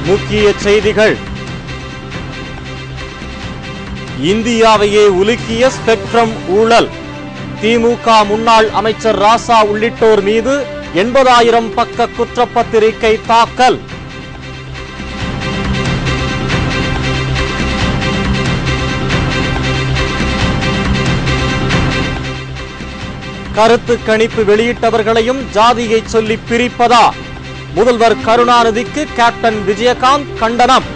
முக்கிய செய்திகள். இந்தியாவையே உலுக்கிய ஸ்பெக்ட்ரம் ஊழல். திமுக முன்னாள் அமைச்சர் ராசா உள்ளிட்டோர் மீது 80,000 பக்க குற்றப்பத்திரிகை தாக்கல். கருத்து கணிப்பு வெளியிட்டவர்களையும் ஜாதியை சொல்லி பிரிப்பதா? முதல்வர் கருணாநிதிக்கு கேப்டன் விஜயகாந்த் கண்டனம்.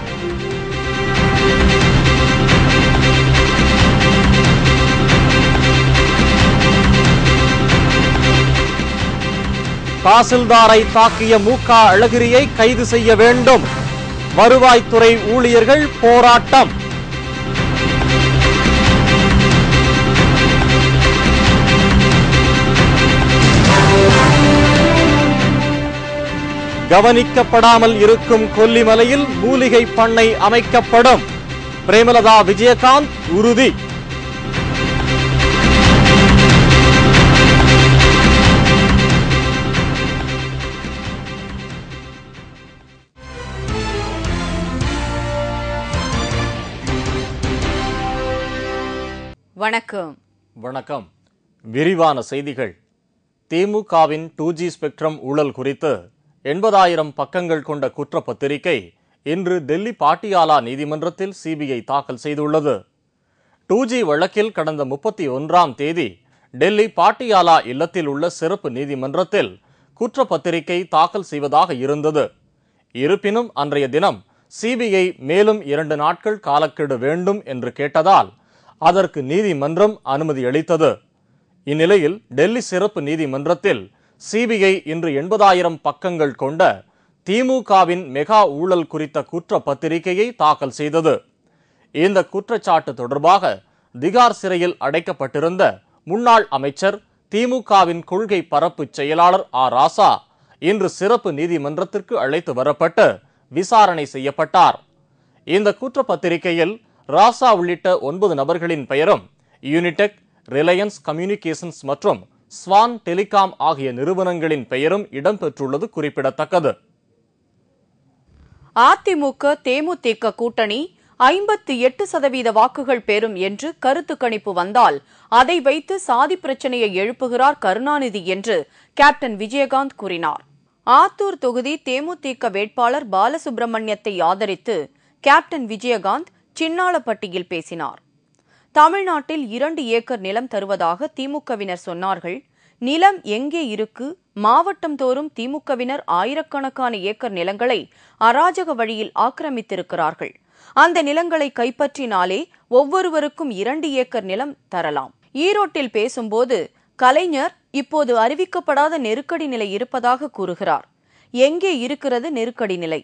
தாசில்தாரை தாக்கிய மு.க. அழகிரியை கைது செய்ய வேண்டும். வருவாய்த்துறை ஊழியர்கள் போராட்டம். கவனிக்கப்படாமல் இருக்கும் கொல்லிமலையில் மூலிகை பண்ணை அமைக்கப்படும். பிரேமலதா விஜயகாந்த் உறுதி. வணக்கம். வணக்கம். விரிவான செய்திகள். திமுகவின் 2G ஸ்பெக்ட்ரம் ஊழல் குறித்து 80,000 பக்கங்கள் கொண்ட குற்றப்பத்திரிகை இன்று டெல்லி பாட்டியாலா நீதிமன்றத்தில் சிபிஐ தாக்கல் செய்துள்ளது. 2G வழக்கில் கடந்த 31ஆம் தேதி டெல்லி பாட்டியாலா இல்லத்தில் உள்ள சிறப்பு நீதிமன்றத்தில் குற்றப்பத்திரிகை தாக்கல் செய்வதாக இருந்தது. இருப்பினும் அன்றைய தினம் சிபிஐ மேலும் 2 நாட்கள் காலக்கெடு வேண்டும் என்று கேட்டதால் அதற்கு நீதிமன்றம் அனுமதி அளித்தது. இந்நிலையில் டெல்லி சிறப்பு நீதிமன்றத்தில் சிபிஐ இன்று 80,000 பக்கங்கள் கொண்ட திமுகவின் மெகா ஊழல் குறித்த குற்றப்பத்திரிகையை தாக்கல் செய்தது. இந்த குற்றச்சாட்டு தொடர்பாக திகார் சிறையில் அடைக்கப்பட்டிருந்த முன்னாள் அமைச்சர் திமுகவின் கொள்கை பரப்பு செயலாளர் ராசா இன்று சிறப்பு நீதிமன்றத்திற்கு அழைத்து வரப்பட்டு விசாரணை செய்யப்பட்டார். இந்த குற்றப்பத்திரிகையில் ராசா உள்ளிட்ட 9 நபர்களின் பெயரும் யூனிடெக், ரிலையன்ஸ் கம்யூனிகேஷன்ஸ் மற்றும் ஸ்வான் டெலிகாம் ஆகிய நிறுவனங்களின் பெயரும் இடம்பெற்றுள்ளது குறிப்பிடத்தக்கது. அதிமுக தேமுதிக கூட்டணி 58% வாக்குகள் பெறும் என்று கருத்து கணிப்பு வந்தால் அதை வைத்து சாதி பிரச்சனையை எழுப்புகிறார் கருணாநிதி என்று கேப்டன் விஜயகாந்த் கூறினார். ஆத்தூர் தொகுதி தேமுதிக வேட்பாளர் பாலசுப்ரமணியத்தை ஆதரித்து கேப்டன் விஜயகாந்த் சின்னாளப்பட்டியில் பேசினார். தமிழ்நாட்டில் 2 ஏக்கர் நிலம் தருவதாக திமுகவினர் சொன்னார்கள். நிலம் எங்கே இருக்கு? மாவட்டம் தோறும் திமுகவினர் ஆயிரக்கணக்கான ஏக்கர் நிலங்களை அராஜக வழியில் ஆக்கிரமித்திருக்கிறார்கள். அந்த நிலங்களை கைப்பற்றினாலே ஒவ்வொருவருக்கும் 2 ஏக்கர் நிலம் தரலாம். ஈரோட்டில் பேசும்போது கலைஞர் இப்போது அறிவிக்கப்படாத நெருக்கடி நிலை இருப்பதாக கூறுகிறார். எங்கே இருக்கிறது நெருக்கடி நிலை?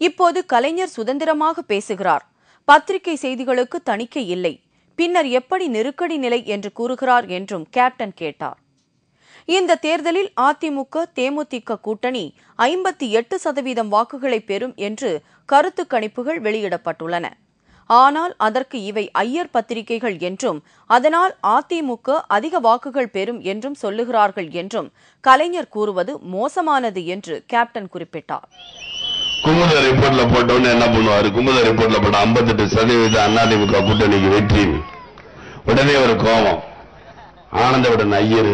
இப்போது கலைஞர் சுதந்திரமாக பேசுகிறார். பத்திரிகை செய்திகளுக்கு தணிக்கை இல்லை. பின்னர் எப்படி நெருக்கடி நிலை என்று கூறுகிறார் என்றும் கேப்டன் கேட்டார். இந்த தேர்தலில் அதிமுக தேமுதிக கூட்டணி 58% வாக்குகளை பெறும் என்று கருத்து கணிப்புகள் வெளியிடப்பட்டுள்ளன. ஆனால் அதற்கு இவை ஐயர் பத்திரிகைகள் என்றும் அதனால் அதிமுக அதிக வாக்குகள் பெறும் என்றும் சொல்லுகிறார்கள் என்றும் கலைஞர் கூறுவது மோசமானது என்று கேப்டன் குறிப்பிட்டார். குமுத ரிப்போர்ட்ல போட்டோன்னு என்ன பண்ணுவாரு? குமுத ரிப்போர்ட்ல போட்ட 58% அதிமுக கூட்டணிக்கு வெற்றி. உடனே ஒரு கோபம். ஆனந்தவுடன் ஐயர்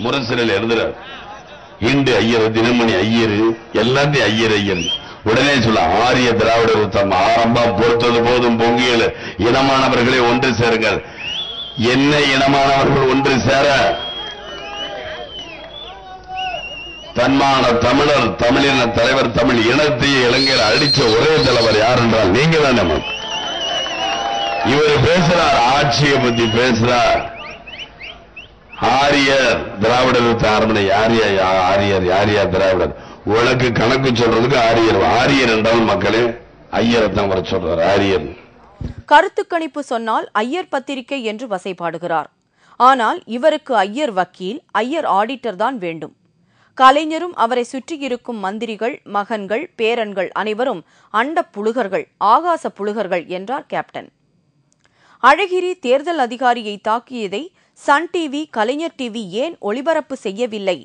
முரசில் எழுதுறார். இந்து ஐயர், தினமணி ஐயர், எல்லாத்தையும் ஐயர். உடனே சொல்ல ஆரிய திராவிட உத்தம் ஆரம்பம் பொறுத்தது போதும் பொங்கியல் இனமானவர்களை ஒன்று சேருங்கள். என்ன இனமானவர்கள் ஒன்று சேர? தன்மான தமிழர், தமிழின தலைவர், தமிழ் இனத்தையே இலங்கையில் அடிச்ச ஒரே தலைவர் யார் என்றால் நீங்க தான். நமக்கு இவர் பேசுறார், ஆட்சியை பத்தி பேசுறார். ஆரியர் திராவிடர் அரண்மனை ஆரியர் யாரியா திராவிடர் உனக்கு கணக்கு சொல்றதுக்கு ஆரியர். ஆரியர் என்றால் மக்களே ஐயரைத்தான் வர சொல்றார். ஆரியர் கருத்து கணிப்பு சொன்னால் ஐயர் பத்திரிகை என்று வசைபாடுகிறார். ஆனால் இவருக்கு ஐயர் வக்கீல், ஐயர் ஆடிட்டர் தான் வேண்டும். கலைஞரும் அவரை சுற்றியிருக்கும் மந்திரிகள், மகன்கள், பேரன்கள் அனைவரும் அண்ட புழுகர்கள், ஆகாச புழுகர்கள் என்றார் கேப்டன். அழகிரி தேர்தல் அதிகாரியை தாக்கியதை சன் டிவி, கலைஞர் டிவி ஏன் ஒளிபரப்பு செய்யவில்லை?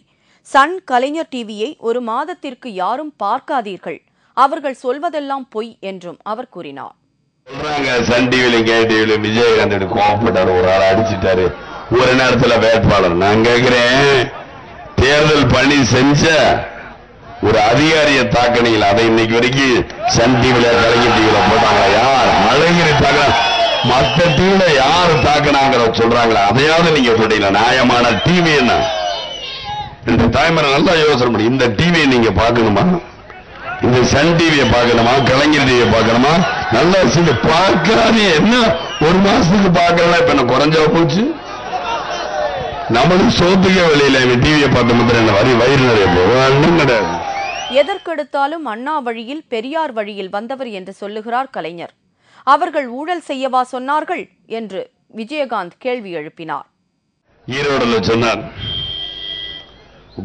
சன், கலைஞர் டிவியை ஒரு மாதத்திற்கு யாரும் பார்க்காதீர்கள். அவர்கள் சொல்வதெல்லாம் பொய் என்றும் அவர் கூறினார். சன் டிவில கேடிவில விஜயகாந்த் கோவப்பட்டாரு, ஒரு ஆள் அடிச்சிட்டாரு, ஒரு நேரத்தில் வேட்பாளர். நான் கேட்கிறேன், தேர்தல் பணி செஞ்ச ஒரு அதிகாரியை தாக்கணியில் அதை இன்னைக்கு வரைக்கும் சன் டிவில கலைஞர் டிவில போட்டாங்களா? யார் அழகிரி தாக்க? மற்ற டிவில யாரு தாக்கினாங்கிற சொல்றாங்களா? அதையாவது நீங்க சொல்றீங்களா? நியாயமான டிவி என்ன இந்த தாய்மரை நல்லா யோசனை பண்ணி, இந்த டிவியை நீங்க பார்க்கணுமா? இந்த சன் டிவியை பார்க்கணுமா? கலைஞர் டிவியை பார்க்கணுமா? நல்லா பார்க்காதே. என்ன ஒரு மாசத்துக்கு பார்க்கல, இப்ப என்ன குறைஞ்சா போச்சு? நம்மளும் சோத்துக்கே வெளியில டிவியை பார்த்த மாதிரி என்ன வயிறு நிறைய போகும் கிடையாது. எதற்கெடுத்தாலும் அண்ணா வழியில் பெரியார் வழியில் வந்தவர் என்று சொல்லுகிறார் கலைஞர். அவர்கள் ஊழல் செய்யவா சொன்னார்கள் என்று விஜயகாந்த் கேள்வி எழுப்பினார். ஈரோடுல சொன்னார்,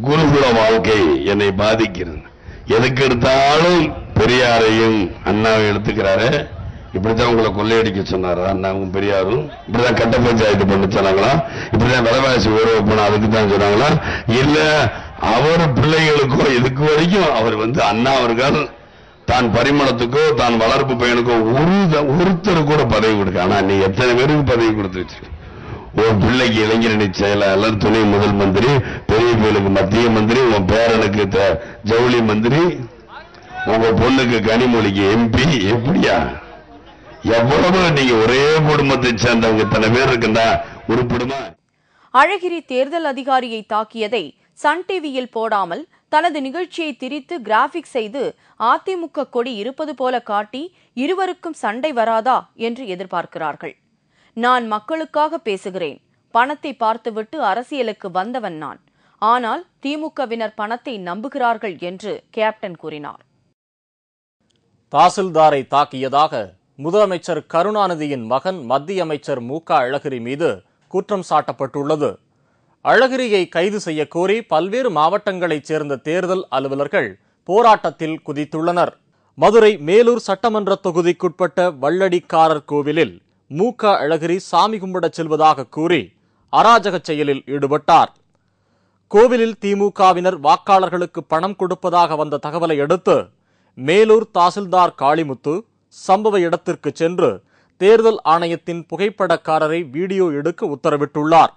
குருகுல வாழ்க்கை என்னை பாதிக்கிறது, எதுக்கு எடுத்தாலும் பெரியாரையும் அண்ணாவை எடுத்துக்கிறாரு, இப்படித்தான் உங்களை கொள்ளையடிக்க சொன்னாரு அண்ணாவும் பெரியாரும், இப்படிதான் கட்ட பஞ்சாயத்து பண்ண சொன்னாங்களா, இப்படிதான் விலைவாசி உயர்வு பண்ண அதுக்கு தான் சொன்னாங்களா? இல்ல அவர் பிள்ளைகளுக்கோ இதுக்கு வரைக்கும் அவர் அண்ணா அவர்கள் தான் பரிமளத்துக்கோ தான் வளர்ப்பு பையனுக்கோ ஒருத்தர் கூட பதவி கொடுக்க. ஆனா நீ எத்தனை பேருக்கு பதவி கொடுத்து வச்சிருக்க? உன் பிள்ளைக்கு இளைஞரணி செயலாளர், துணை முதல் மந்திரி, பெரிய கோயிலுக்கு மத்திய மந்திரி, உன் பேரனுக்கு ஜவுளி மந்திரி, உங்க பொண்ணுக்கு கனிமொழிக்கு எம்பி. எப்படியா? எவ்வளவு நீங்க ஒரே குடும்பத்தை சேர்ந்தவங்க இத்தனை பேர் இருக்குண்டா உருப்பிடுமா? அழகிரி தேர்தல் அதிகாரியை தாக்கியதை சன் டிவியில் போடாமல் தனது நிகழ்ச்சியை திரித்து கிராபிக் செய்து அதிமுக கொடி இருப்பது போல காட்டி இருவருக்கும் சண்டை வராதா என்று எதிர்பார்க்கிறார்கள். நான் மக்களுக்காக பேசுகிறேன், பணத்தை பார்த்துவிட்டு அரசியலுக்கு வந்தவன் நான், ஆனால் திமுகவினர் பணத்தை நம்புகிறார்கள் என்று கேப்டன் கூறினார். தாசில்தாரை தாக்கியதாக முதலமைச்சர் கருணாநிதியின் மகன் மத்திய அமைச்சர் மு.க. அழகிரி மீது குற்றம் சாட்டப்பட்டுள்ளது. அழகிரியை கைது செய்ய கோரி பல்வேறு மாவட்டங்களைச் சேர்ந்த தேர்தல் அலுவலர்கள் போராட்டத்தில் குதித்துள்ளனர். மதுரை மேலூர் சட்டமன்ற தொகுதிக்குட்பட்ட வள்ளடிக்காரர் கோவிலில் மு.க. அழகிரி சாமி கும்பிடச் செல்வதாக கூறி அராஜக செயலில் ஈடுபட்டார். கோவிலில் திமுகவினர் வாக்காளர்களுக்கு பணம் கொடுப்பதாக வந்த தகவலை அடுத்து மேலூர் தாசில்தார் காளிமுத்து சம்பவ இடத்திற்கு சென்று தேர்தல் ஆணையத்தின் புகைப்படக்காரரை வீடியோ எடுக்க உத்தரவிட்டுள்ளார்.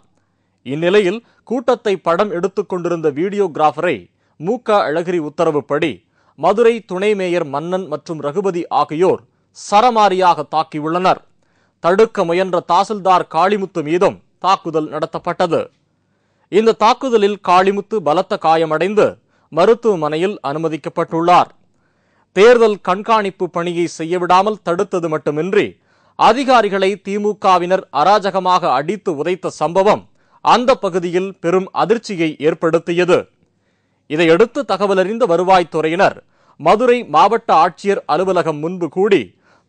இந்நிலையில் கூட்டத்தை படம் எடுத்துக் கொண்டிருந்த வீடியோகிராஃபரை மு.க. அழகிரி உத்தரவுப்படி மதுரை துணை மேயர் மன்னன் மற்றும் ரகுபதி ஆகியோர் சரமாரியாக தாக்கியுள்ளனர். தடுக்க முயன்ற தாசில்தார் காளிமுத்து மீதும் தாக்குதல் நடத்தப்பட்டது. இந்த தாக்குதலில் காளிமுத்து பலத்த காயமடைந்து மருத்துவமனையில் அனுமதிக்கப்பட்டுள்ளார். தேர்தல் கண்காணிப்பு பணியை செய்யவிடாமல் தடுத்தது மட்டுமின்றி அதிகாரிகளை திமுகவினர் அராஜகமாக அடித்து உதைத்த சம்பவம் அந்த பகுதியில் பெரும் அதிர்ச்சியை ஏற்படுத்தியது. இதையடுத்து தகவலறிந்த வருவாய்த்துறையினர் மதுரை மாவட்ட ஆட்சியர் அலுவலகம் முன்பு கூடி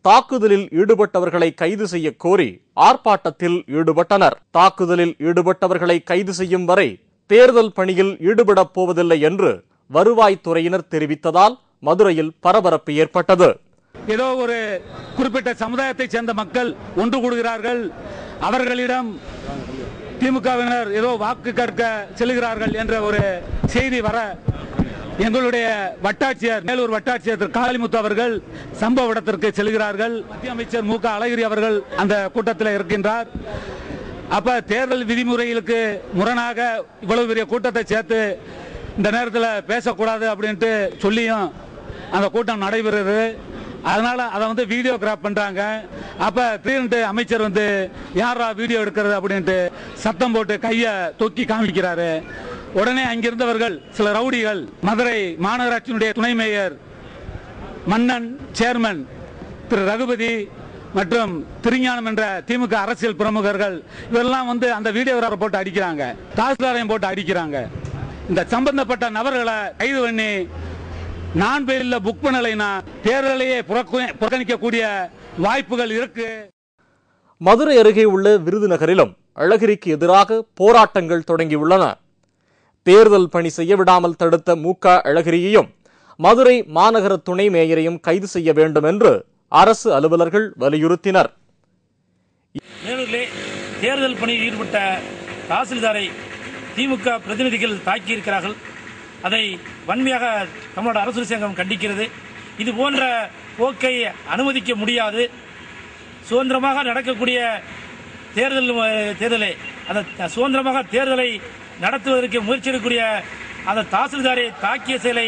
தாக்குதலில் ஈடுபட்டவர்களை கைது செய்ய கோரி ஆர்ப்பாட்டத்தில் ஈடுபட்டனர். தாக்குதலில் ஈடுபட்டவர்களை கைது செய்யும் வரை தேர்தல் பணியில் ஈடுபடப் போவதில்லை என்று வருவாய்த்துறையினர் தெரிவித்ததால் மதுரையில் பரபரப்பு ஏற்பட்டது. ஏதோ ஒரு குறிப்பிட்ட சமுதாயத்தைச் சேர்ந்த மக்கள் ஒன்று கூடுகிறார்கள், அவர்களிடம் திமுகவினர் ஏதோ வாக்கு கேட்க செல்கிறார்கள் என்ற ஒரு செய்தி வர எங்களுடைய வட்டாட்சியர் மேலூர் வட்டாட்சியர் திரு காளிமுத்து அவர்கள் சம்பவ இடத்திற்கு செல்கிறார்கள். மத்திய அமைச்சர் மு.க. அழகிரி அவர்கள் அந்த கூட்டத்தில் இருக்கின்றார். அப்ப தேர்தல் விதிமுறைகளுக்கு முரணாக இவ்வளவு பெரிய கூட்டத்தை சேர்த்து இந்த நேரத்தில் பேசக்கூடாது அப்படின்ட்டு சொல்லியும் அந்த கூட்டம் நடைபெறுது. அதனால அதை வீடியோகிராஃப் பண்றாங்க. அப்ப திடீர்னு அமைச்சர் யாரா வீடியோ எடுக்கிறது அப்படின்ட்டு சத்தம் போட்டு கையை தூக்கி காமிக்கிறாரு. உடனே அங்கிருந்தவர்கள் சில ரவுடிகள், மதுரை மாநகராட்சியினுடைய துணை மேயர் மன்னன், சேர்மன் திரு ரகுபதி மற்றும் திருஞானம் என்ற திமுக அரசியல் பிரமுகர்கள் இவரெல்லாம் அந்த வீடியோகிராஃபர் போட்டு அடிக்கிறாங்க, தாசில்தாரையும் போட்டு அடிக்கிறாங்க. இந்த சம்பந்தப்பட்ட நபர்களை கைது பண்ணி நான் பேரில் புக் பண்ணலைன்னா தேர்தலையே புறக்கணிக்கக்கூடிய வாய்ப்புகள் இருக்கு. மதுரை அருகே உள்ள விருதுநகரிலும் அழகிரிக்கு எதிராக போராட்டங்கள் தொடங்கியுள்ளன. தேர்தல் பணி செய்ய விடாமல் தடுத்த மு.க. அழகிரியையும் மதுரை மாநகர துணை மேயரையும் கைது செய்ய வேண்டும் என்று அரசு அலுவலர்கள் வலியுறுத்தினர். மேலூரிலே தேர்தல் பணியில் ஈடுபட்ட தாசில்தாரை திமுக பிரதிநிதிகள் தாக்கியிருக்கிறார்கள். அதை வன்மையாக தமிழ்நாடு அரசு சங்கம் கண்டிக்கிறது. இது போன்ற போக்கை அனுமதிக்க முடியாது. சுதந்திரமாக நடக்கக்கூடிய தேர்தலை அந்த சுதந்திரமாக தேர்தலை நடத்துவதற்கு முயற்சி எடுக்கக்கூடிய அந்த தாசில்தாரை தாக்கிய செயலை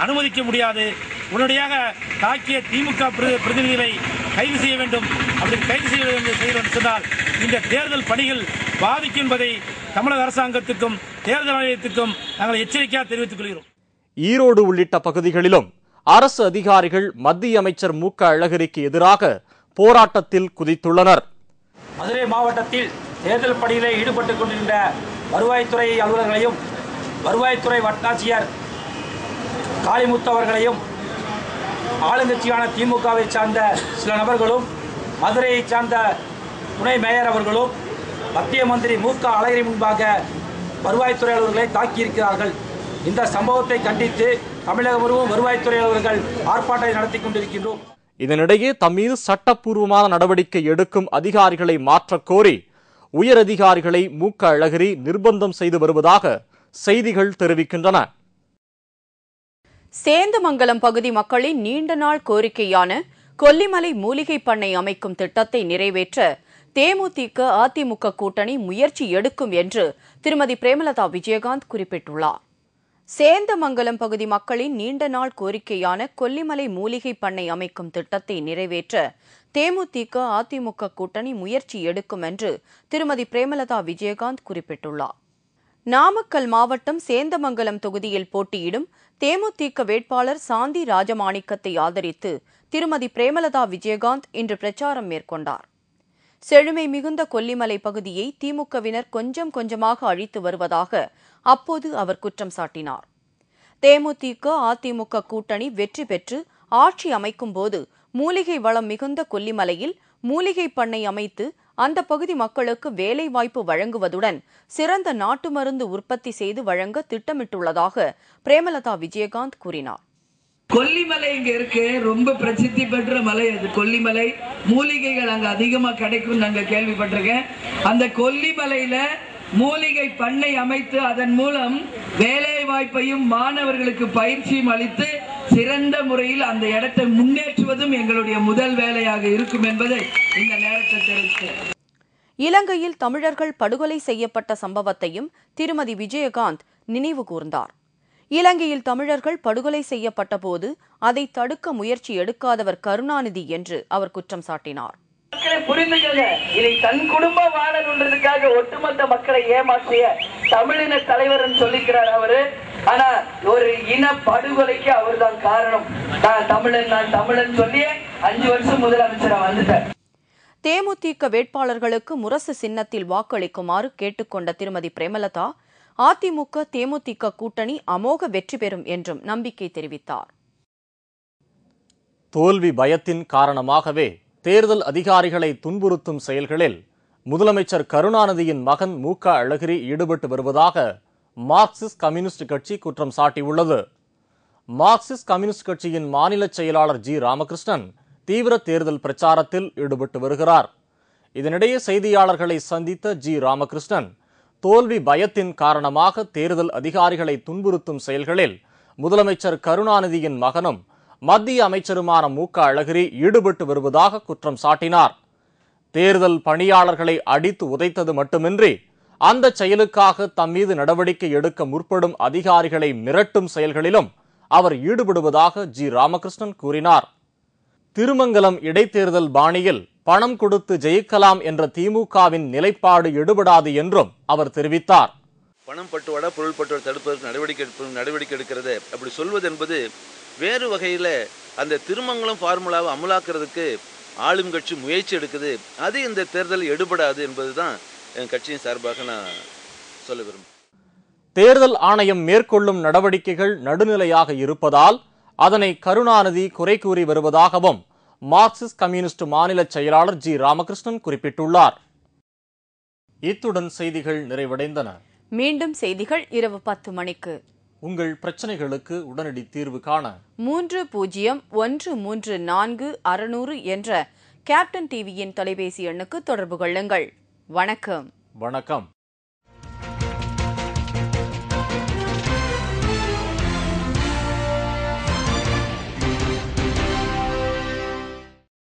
அனுமதிக்க முடியாது. உடனடியாக தாக்கிய திமுக பிரதிநிதிகளை கைது செய்ய வேண்டும். அப்படி கைது செய்ய வேண்டும் சொன்னால் இந்த தேர்தல் பணிகள் பாதிக்கும் என்பதை தமிழக அரசாங்கத்துக்கும் தேர்தல் ஆணையத்துக்கும் நாங்கள் எச்சரிக்கையாக தெரிவித்துக் கொள்கிறோம். ஈரோடு உள்ளிட்ட பகுதிகளிலும் அரசு அதிகாரிகள் மத்திய அமைச்சர் மு க அழகிரிக்கு எதிராக போராட்டத்தில் குதித்துள்ளனர். மதுரை மாவட்டத்தில் தேர்தல் பணியிலே ஈடுபட்டுக் கொண்டிருந்த வருவாய்த்துறை அலுவலர்களையும் வருவாய்த்துறை வட்டாட்சியர் காளிமுத்து அவர்களையும் ஆளுங்கட்சியான திமுகவை சார்ந்த சில நபர்களும் மதுரையை சார்ந்த துணை மேயர் அவர்களும் மத்திய மந்திரி மு க அழகிரி முன்பாக வருவாய்த்துறை அலுவலர்களை தாக்கியிருக்கிறார்கள். இந்த சம்பவத்தை கண்டித்து தமிழகம் முழுவதும் வருவாய்த்துறை அலுவலர்கள் ஆர்ப்பாட்டத்தை நடத்தி கொண்டிருக்கின்றோம். இதனிடையே தம்மீது சட்டப்பூர்வமான நடவடிக்கை எடுக்கும் அதிகாரிகளை மாற்றக் கோரி உயரதிகாரிகளை மு க அழகிரி நிர்பந்தம் செய்து வருவதாக செய்திகள் தெரிவிக்கின்றன. சேந்தமங்கலம் பகுதி மக்களின் நீண்ட நாள் கோரிக்கையான கொல்லிமலை மூலிகை பண்ணை அமைக்கும் திட்டத்தை நிறைவேற்ற தேமுதிக அதிமுக கூட்டணி முயற்சி எடுக்கும் என்று திருமதி பிரேமலதா விஜயகாந்த் குறிப்பிட்டுள்ளார். சேந்தமங்கலம் பகுதி மக்களின் நீண்ட நாள் கோரிக்கையான கொல்லிமலை மூலிகை பண்ணை அமைக்கும் திட்டத்தை நிறைவேற்ற தேமுதிக அதிமுக கூட்டணி முயற்சி எடுக்கும் என்று திருமதி பிரேமலதா விஜயகாந்த் குறிப்பிட்டுள்ளார். நாமக்கல் மாவட்டம் சேந்தமங்கலம் தொகுதியில் போட்டியிடும் தேமுதிக வேட்பாளர் சாந்தி ராஜமாணிக்கத்தை ஆதரித்து திருமதி பிரேமலதா விஜயகாந்த் இன்று பிரச்சாரம் மேற்கொண்டார். செழுமை மிகுந்த கொல்லிமலை பகுதியை திமுகவினர் கொஞ்சம் கொஞ்சமாக அழித்து வருவதாக அப்போது அவர் குற்றம் சாட்டினார். தேமுதிக அதிமுக கூட்டணி வெற்றி பெற்று ஆட்சி அமைக்கும் போது மூலிகை வளம் மிகுந்த கொல்லிமலையில் மூலிகை பண்ணை அமைத்து அந்த பகுதி மக்களுக்கு வேலை வாய்ப்பு வழங்குவதுடன் சிறந்த நாட்டு மருந்து உற்பத்தி செய்து வழங்க திட்டமிட்டுள்ளதாக பிரேமலதா விஜயகாந்த் கூறினார். கொல்லிமலை இங்க இருக்கு, ரொம்ப பிரசித்தி பெற்ற மலை அது கொல்லிமலை. மூலிகைகள் அங்க அதிகமா கிடைக்கும் நாங்க கேள்விப்பட்டிருக்கேன். அந்த கொல்லிமலையில மூலிகை பண்ணை அமைத்து அதன் மூலம் வேலை வாய்ப்பையும் மாணவர்களுக்கு பயிற்சியும் அளித்து சிறந்த முறையில் அந்த இடத்தை முன்னேற்றுவதும் எங்களுடைய முதல் வேலையாக இருக்கும் என்பதை இந்த நேரத்தில் தெரிவித்தேன். இலங்கையில் தமிழர்கள் படுகொலை செய்யப்பட்ட சம்பவத்தையும் திருமதி விஜயகாந்த் நினைவு கூர்ந்தார். இலங்கையில் தமிழர்கள் படுகொலை செய்யப்பட்ட போது அதை தடுக்க முயற்சி எடுக்காதவர் கருணாநிதி என்று அவர் குற்றம் சாட்டினார். புரிந்துக்கங்க, இதை தன் குடும்பம் வாழணுன்றதுக்காக ஒட்டுமொத்த மக்களை ஏமாற்றிய தமிழின தலைவர் சொல்லிக்கிறார் அவரு. ஆனா ஒரு இன படுகொலைக்கு அவர் தான் காரணம். நான் தமிழன் சொல்லியே 5 வருஷம் முதலமைச்சரா வந்துட்டார். தேமுதிக வேட்பாளர்களுக்கு முரசு சின்னத்தில் வாக்களிக்குமாறு கேட்டுக்கொண்ட திருமதி பிரேமலதா அதிமுக தேமுதிக கூட்டணி அமோக வெற்றி பெறும் என்றும் நம்பிக்கை தெரிவித்தார். தோல்வி பயத்தின் காரணமாகவே தேர்தல் அதிகாரிகளை துன்புறுத்தும் செயல்களில் முதலமைச்சர் கருணாநிதியின் மகன் மு க அழகிரி ஈடுபட்டு வருவதாக மார்க்சிஸ்ட் கம்யூனிஸ்ட் கட்சி குற்றம் சாட்டியுள்ளது. மார்க்சிஸ்ட் கம்யூனிஸ்ட் கட்சியின் மாநில செயலாளர் ஜி ராமகிருஷ்ணன் தீவிர தேர்தல் பிரச்சாரத்தில் ஈடுபட்டு வருகிறார். இதனிடையே செய்தியாளர்களை சந்தித்த ஜி ராமகிருஷ்ணன் தோல்வி பயத்தின் காரணமாக தேர்தல் அதிகாரிகளை துன்புறுத்தும் செயல்களில் முதலமைச்சர் கருணாநிதியின் மகனும் மத்திய அமைச்சருமான மு க அழகிரி ஈடுபட்டு வருவதாக குற்றம் சாட்டினார். தேர்தல் பணியாளர்களை அடித்து உதைத்தது மட்டுமின்றி அந்த செயலுக்காக தம்மீது நடவடிக்கை எடுக்க முற்படும் அதிகாரிகளை மிரட்டும் செயல்களிலும் அவர் ஈடுபடுவதாக ஜி ராமகிருஷ்ணன் கூறினார். திருமங்கலம் இடைத்தேர்தல் பாணியில் பணம் கொடுத்து ஜெயிக்கலாம் என்ற திமுகவின் நிலைப்பாடு எடுபடாது என்றும் அவர் தெரிவித்தார். பணம் பட்டுவாடா பொருள் பட்டுவாடா தடுப்பதற்கு நடவடிக்கை எடுக்கிறது அப்படி சொல்வது என்பது வேறு வகையில் அந்த திருமங்கலம் ஃபார்முலாவை அமலாக்குறதுக்கு ஆளும் கட்சி முயற்சி எடுக்குது. அது இந்த தேர்தல் எடுபடாது என்பதுதான் என் கட்சியின் சார்பாக நான் சொல்ல விரும்புகிறேன். தேர்தல் ஆணையம் மேற்கொள்ளும் நடவடிக்கைகள் நடுநிலையாக இருப்பதால் அதனை கருணாநிதி குறை கூறி வருவதாகவும் மார்க்சிஸ்ட் கம்யூனிஸ்ட் மாநில செயலாளர் ஜி ராமகிருஷ்ணன் குறிப்பிட்டுள்ளார். இத்துடன் செய்திகள் நிறைவடைந்தன. மீண்டும் செய்திகள் இரவு 10 மணிக்கு. உங்கள் பிரச்சனைகளுக்கு உடனடி தீர்வு காண 30134600 என்ற கேப்டன் டிவியின் தொலைபேசி எண்ணுக்கு தொடர்பு கொள்ளுங்கள். வணக்கம். வணக்கம்.